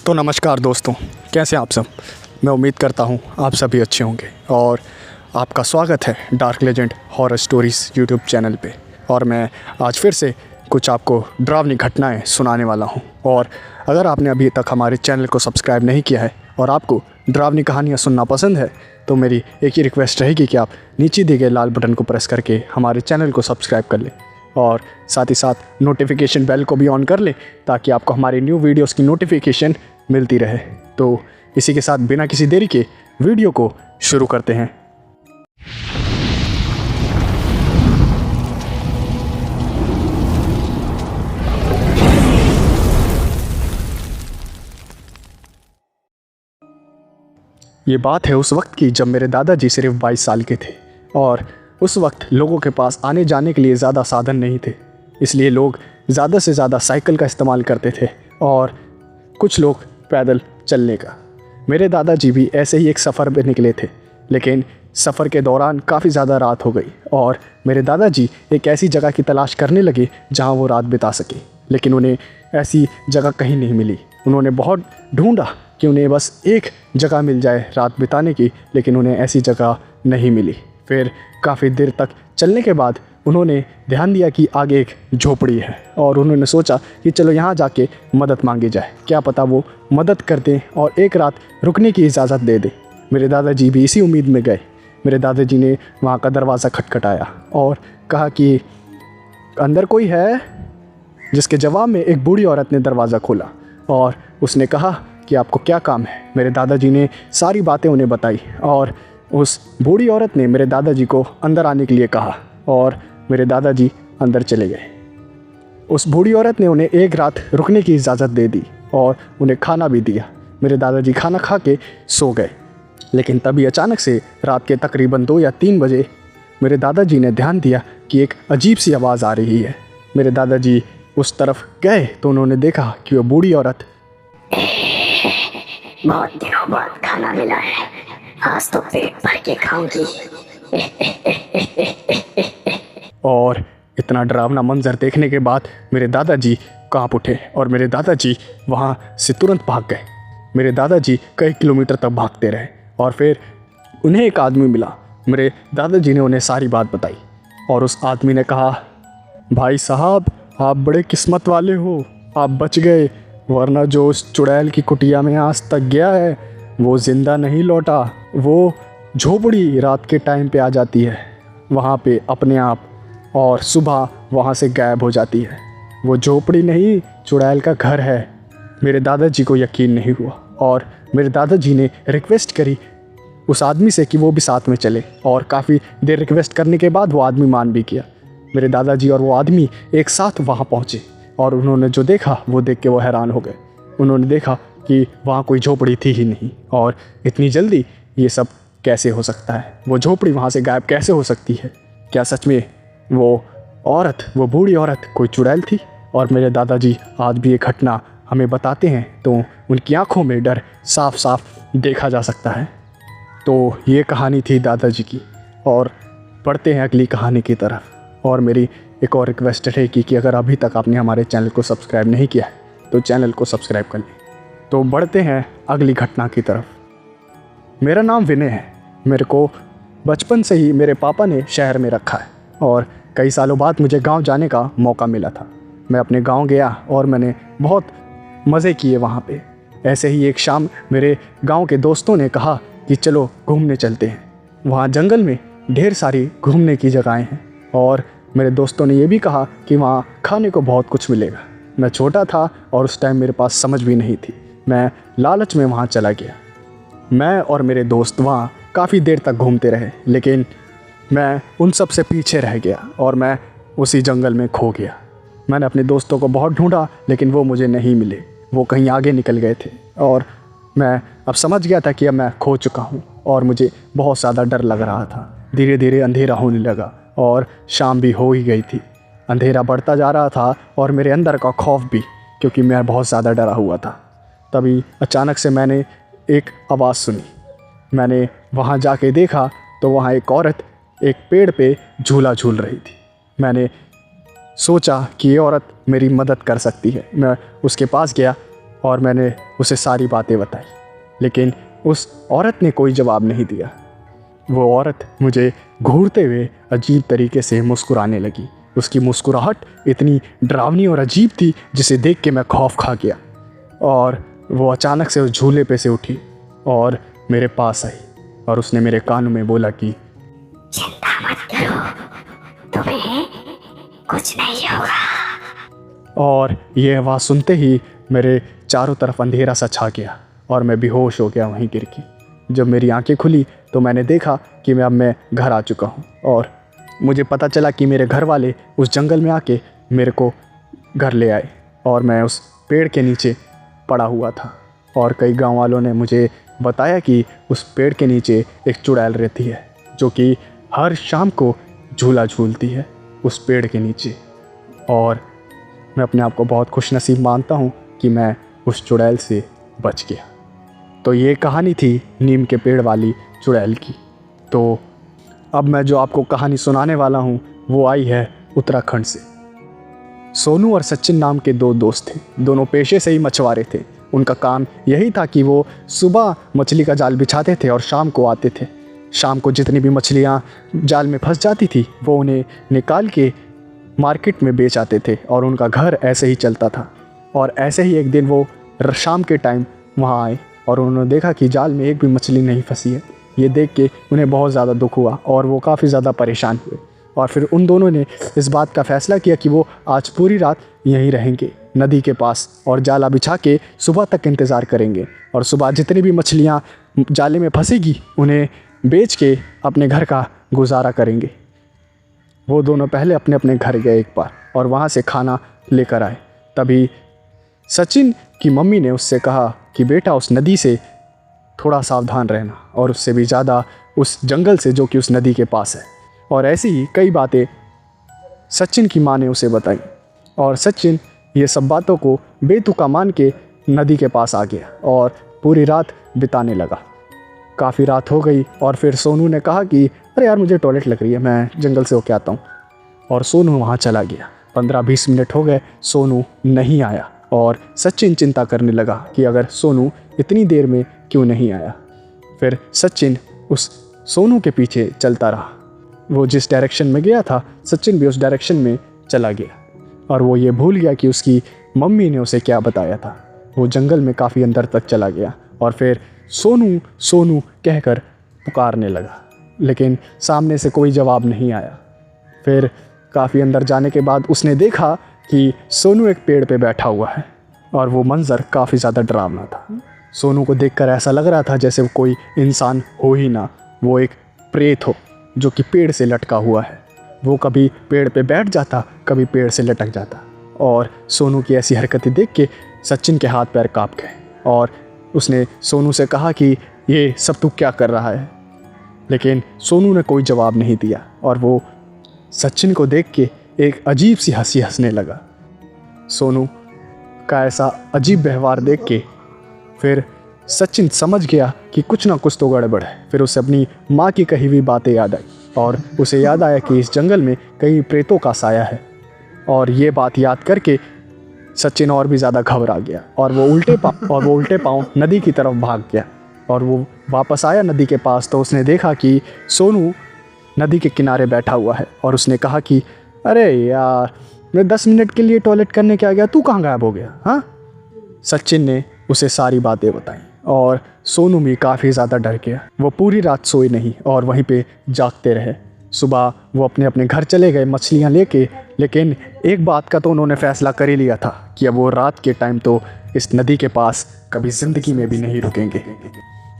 तो नमस्कार दोस्तों, कैसे हैं आप सब। मैं उम्मीद करता हूं आप सभी अच्छे होंगे और आपका स्वागत है dark legend horror stories YouTube channel पे। और मैं आज फिर से कुछ आपको डरावनी घटनाएं सुनाने वाला हूं। और अगर आपने अभी तक हमारे चैनल को सब्सक्राइब नहीं किया है और आपको डरावनी कहानियाँ सुनना पसंद है तो मेरी एक ही रिक्वेस्ट रहेगी कि आप नीचे दिए गए लाल बटन को प्रेस करके हमारे चैनल को सब्सक्राइब कर लें और साथ ही साथ नोटिफिकेशन बेल को भी ऑन कर लें ताकि आपको हमारी न्यू वीडियोस की नोटिफिकेशन मिलती रहे। तो इसी के साथ बिना किसी देरी के वीडियो को शुरू करते हैं। ये बात है उस वक्त की जब मेरे दादाजी सिर्फ 22 साल के थे और उस वक्त लोगों के पास आने जाने के लिए ज़्यादा साधन नहीं थे, इसलिए लोग ज़्यादा से ज़्यादा साइकिल का इस्तेमाल करते थे और कुछ लोग पैदल चलने का। मेरे दादाजी भी ऐसे ही एक सफ़र पे निकले थे, लेकिन सफ़र के दौरान काफ़ी ज़्यादा रात हो गई और मेरे दादाजी एक ऐसी जगह की तलाश करने लगे जहाँ वो रात बिता सके, लेकिन उन्हें ऐसी जगह कहीं नहीं मिली। उन्होंने बहुत ढूंढा कि उन्हें बस एक जगह मिल जाए रात बिताने की, लेकिन उन्हें ऐसी जगह नहीं मिली। फिर काफ़ी देर तक चलने के बाद उन्होंने ध्यान दिया कि आगे एक झोपड़ी है और उन्होंने सोचा कि चलो यहाँ जाके मदद मांगी जाए, क्या पता वो मदद कर दें और एक रात रुकने की इजाज़त दे दें। मेरे दादाजी भी इसी उम्मीद में गए। मेरे दादाजी ने वहाँ का दरवाज़ा खटखटाया और कहा कि अंदर कोई है, जिसके जवाब में एक बूढ़ी औरत ने दरवाज़ा खोला और उसने कहा कि आपको क्या काम है। मेरे दादाजी ने सारी बातें उन्हें बताई और उस बूढ़ी औरत ने मेरे दादाजी को अंदर आने के लिए कहा और मेरे दादाजी अंदर चले गए। उस बूढ़ी औरत ने उन्हें एक रात रुकने की इजाज़त दे दी और उन्हें खाना भी दिया। मेरे दादाजी खाना खा के सो गए, लेकिन तभी अचानक से रात के तकरीबन 2 या 3 बजे मेरे दादाजी ने ध्यान दिया कि एक अजीब सी आवाज़ आ रही है। मेरे दादाजी उस तरफ गए तो उन्होंने देखा कि वह बूढ़ी औरत, बहुत दिनों बाद खाना मिला है, आज तो पेट भर के खाऊंगी। और इतना डरावना मंजर देखने के बाद मेरे दादाजी कांप उठे और मेरे दादाजी वहाँ से तुरंत भाग गए। मेरे दादाजी कई किलोमीटर तक भागते रहे और फिर उन्हें एक आदमी मिला। मेरे दादाजी ने उन्हें सारी बात बताई और उस आदमी ने कहा, भाई साहब आप बड़े किस्मत वाले हो, आप बच गए, वरना जो उस चुड़ैल की कुटिया में आज तक गया है वो ज़िंदा नहीं लौटा। वो झोपड़ी रात के टाइम पे आ जाती है वहाँ पे अपने आप और सुबह वहाँ से गायब हो जाती है। वो झोपड़ी नहीं, चुड़ैल का घर है। मेरे दादाजी को यकीन नहीं हुआ और मेरे दादाजी ने रिक्वेस्ट करी उस आदमी से कि वो भी साथ में चले और काफ़ी देर रिक्वेस्ट करने के बाद वो आदमी मान भी किया। मेरे दादाजी और वो आदमी एक साथ वहाँ पहुँचे और उन्होंने जो देखा वो देख के वो हैरान हो गए। उन्होंने देखा कि वहाँ कोई झोपड़ी थी ही नहीं और इतनी जल्दी ये सब कैसे हो सकता है, वो झोपड़ी वहाँ से गायब कैसे हो सकती है। क्या सच में वो औरत, वो बूढ़ी औरत कोई चुड़ैल थी? और मेरे दादाजी आज भी ये घटना हमें बताते हैं तो उनकी आंखों में डर साफ साफ देखा जा सकता है। तो ये कहानी थी दादाजी की और बढ़ते हैं अगली कहानी की तरफ। और मेरी एक और रिक्वेस्ट रहेगी कि अगर अभी तक आपने हमारे चैनल को सब्सक्राइब नहीं किया है तो चैनल को सब्सक्राइब कर लें। तो बढ़ते हैं अगली घटना की तरफ। मेरा नाम विनय है। मेरे को बचपन से ही मेरे पापा ने शहर में रखा है और कई सालों बाद मुझे गांव जाने का मौका मिला था। मैं अपने गांव गया और मैंने बहुत मज़े किए वहाँ पे। ऐसे ही एक शाम मेरे गांव के दोस्तों ने कहा कि चलो घूमने चलते हैं। वहाँ जंगल में ढेर सारी घूमने की जगहें हैं और मेरे दोस्तों ने ये भी कहा कि वहाँ खाने को बहुत कुछ मिलेगा। मैं छोटा था और उस टाइम मेरे पास समझ भी नहीं थी। मैं लालच में वहाँ चला गया। मैं और मेरे दोस्त वहाँ काफ़ी देर तक घूमते रहे, लेकिन मैं उन सब से पीछे रह गया और मैं उसी जंगल में खो गया। मैंने अपने दोस्तों को बहुत ढूंढा, लेकिन वो मुझे नहीं मिले, वो कहीं आगे निकल गए थे और मैं अब समझ गया था कि अब मैं खो चुका हूँ और मुझे बहुत ज़्यादा डर लग रहा था। धीरे धीरे अंधेरा होने लगा और शाम भी हो ही गई थी। अंधेरा बढ़ता जा रहा था और मेरे अंदर का खौफ भी, क्योंकि मैं बहुत ज़्यादा डरा हुआ था। तभी अचानक से मैंने एक आवाज़ सुनी। मैंने वहाँ जाके देखा तो वहाँ एक औरत एक पेड़ पे झूला झूल रही थी। मैंने सोचा कि ये औरत मेरी मदद कर सकती है। मैं उसके पास गया और मैंने उसे सारी बातें बताई, लेकिन उस औरत ने कोई जवाब नहीं दिया। वो औरत मुझे घूरते हुए अजीब तरीके से मुस्कुराने लगी। उसकी मुस्कुराहट इतनी डरावनी और अजीब थी जिसे देख के मैं खौफ खा गया। और वो अचानक से उस झूले पे से उठी और मेरे पास आई और उसने मेरे कानों में बोला कि चिंता मत करो, तुम्हें कुछ नहीं होगा। और ये आवाज़ सुनते ही मेरे चारों तरफ अंधेरा सा छा गया और मैं बेहोश हो गया वहीं गिर के। जब मेरी आंखें खुली तो मैंने देखा कि मैं घर आ चुका हूँ और मुझे पता चला कि मेरे घर वाले उस जंगल में आके मेरे को घर ले आए और मैं उस पेड़ के नीचे पड़ा हुआ था। और कई गांव वालों ने मुझे बताया कि उस पेड़ के नीचे एक चुड़ैल रहती है जो कि हर शाम को झूला झूलती है उस पेड़ के नीचे। और मैं अपने आप को बहुत खुशनसीब मानता हूँ कि मैं उस चुड़ैल से बच गया। तो ये कहानी थी नीम के पेड़ वाली चुड़ैल की। तो अब मैं जो आपको कहानी सुनाने वाला हूँ वो आई है उत्तराखंड से। सोनू और सचिन नाम के दो दोस्त थे। दोनों पेशे से ही मछुआरे थे। उनका काम यही था कि वो सुबह मछली का जाल बिछाते थे और शाम को आते थे। शाम को जितनी भी मछलियाँ जाल में फंस जाती थी वो उन्हें निकाल के मार्केट में बेच आते थे और उनका घर ऐसे ही चलता था। और ऐसे ही एक दिन वो शाम के टाइम वहाँ आए और उन्होंने देखा कि जाल में एक भी मछली नहीं फंसी है। ये देख के उन्हें बहुत ज़्यादा दुख हुआ और वो काफ़ी ज़्यादा परेशान हुए। और फिर उन दोनों ने इस बात का फ़ैसला किया कि वो आज पूरी रात यहीं रहेंगे नदी के पास और जाला बिछा के सुबह तक इंतज़ार करेंगे। और सुबह जितनी भी मछलियाँ जाले में फंसेगी उन्हें बेच के अपने घर का गुजारा करेंगे। वो दोनों पहले अपने अपने घर गए एक बार और वहाँ से खाना लेकर आए। तभी सचिन की मम्मी ने उससे कहा कि बेटा उस नदी से थोड़ा सावधान रहना और उससे भी ज़्यादा उस जंगल से जो कि उस नदी के पास है। और ऐसी ही कई बातें सचिन की माँ ने उसे बताई और सचिन ये सब बातों को बेतुका मान के नदी के पास आ गया और पूरी रात बिताने लगा। काफ़ी रात हो गई और फिर सोनू ने कहा कि अरे यार मुझे टॉयलेट लग रही है, मैं जंगल से होके आता हूँ। और सोनू वहाँ चला गया। 15-20 मिनट हो गए, सोनू नहीं आया और सचिन चिंता करने लगा कि अगर सोनू इतनी देर में क्यों नहीं आया। फिर सचिन उस सोनू के पीछे चलता रहा। वो जिस डायरेक्शन में गया था सचिन भी उस डायरेक्शन में चला गया और वो ये भूल गया कि उसकी मम्मी ने उसे क्या बताया था। वो जंगल में काफ़ी अंदर तक चला गया और फिर सोनू सोनू कहकर पुकारने लगा, लेकिन सामने से कोई जवाब नहीं आया। फिर काफ़ी अंदर जाने के बाद उसने देखा कि सोनू एक पेड़ पे बैठा हुआ है और वो मंज़र काफ़ी ज़्यादा डरावना था। सोनू को देखकर ऐसा लग रहा था जैसे वो कोई इंसान हो ही ना, वो एक प्रेत हो जो कि पेड़ से लटका हुआ है। वो कभी पेड़ पे बैठ जाता, कभी पेड़ से लटक जाता। और सोनू की ऐसी हरकतें देख के सचिन के हाथ पैर काँप गए और उसने सोनू से कहा कि ये सब तू क्या कर रहा है। लेकिन सोनू ने कोई जवाब नहीं दिया और वो सचिन को देख के एक अजीब सी हंसी हंसने लगा। सोनू का ऐसा अजीब व्यवहार देख के फिर सचिन समझ गया कि कुछ ना कुछ तो गड़बड़ है। फिर उसे अपनी माँ की कही हुई बातें याद आई और उसे याद आया कि इस जंगल में कई प्रेतों का साया है। और ये बात याद करके सचिन और भी ज़्यादा घबरा गया और वो उल्टे पाँव नदी की तरफ भाग गया। और वो वापस आया नदी के पास तो उसने देखा कि सोनू नदी के किनारे बैठा हुआ है और उसने कहा कि अरे यार मैं 10 मिनट के लिए टॉयलेट करने क्या गया, तू कहाँ गायब हो गया? हाँ, सचिन ने उसे सारी बातें बताई और सोनू भी काफ़ी ज़्यादा डर गया। वो पूरी रात सोए नहीं और वहीं पे जागते रहे। सुबह वो अपने अपने घर चले गए मछलियाँ लेके, लेकिन एक बात का तो उन्होंने फ़ैसला कर ही लिया था कि अब वो रात के टाइम तो इस नदी के पास कभी ज़िंदगी में भी नहीं रुकेंगे।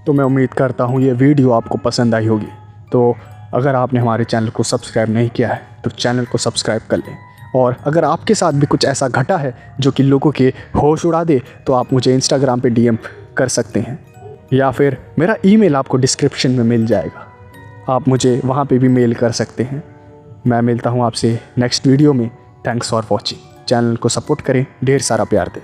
तो मैं उम्मीद करता हूँ ये वीडियो आपको पसंद आई होगी। तो अगर आपने हमारे चैनल को सब्सक्राइब नहीं किया है तो चैनल को सब्सक्राइब कर लें। और अगर आपके साथ भी कुछ ऐसा घटा है जो कि लोगों के होश उड़ा दे तो आप मुझे इंस्टाग्राम पे DM कर सकते हैं या फिर मेरा ईमेल आपको डिस्क्रिप्शन में मिल जाएगा, आप मुझे वहाँ पे भी मेल कर सकते हैं। मैं मिलता हूँ आपसे नेक्स्ट वीडियो में। Thanks for watching. चैनल को सपोर्ट करें, ढेर सारा प्यार दें।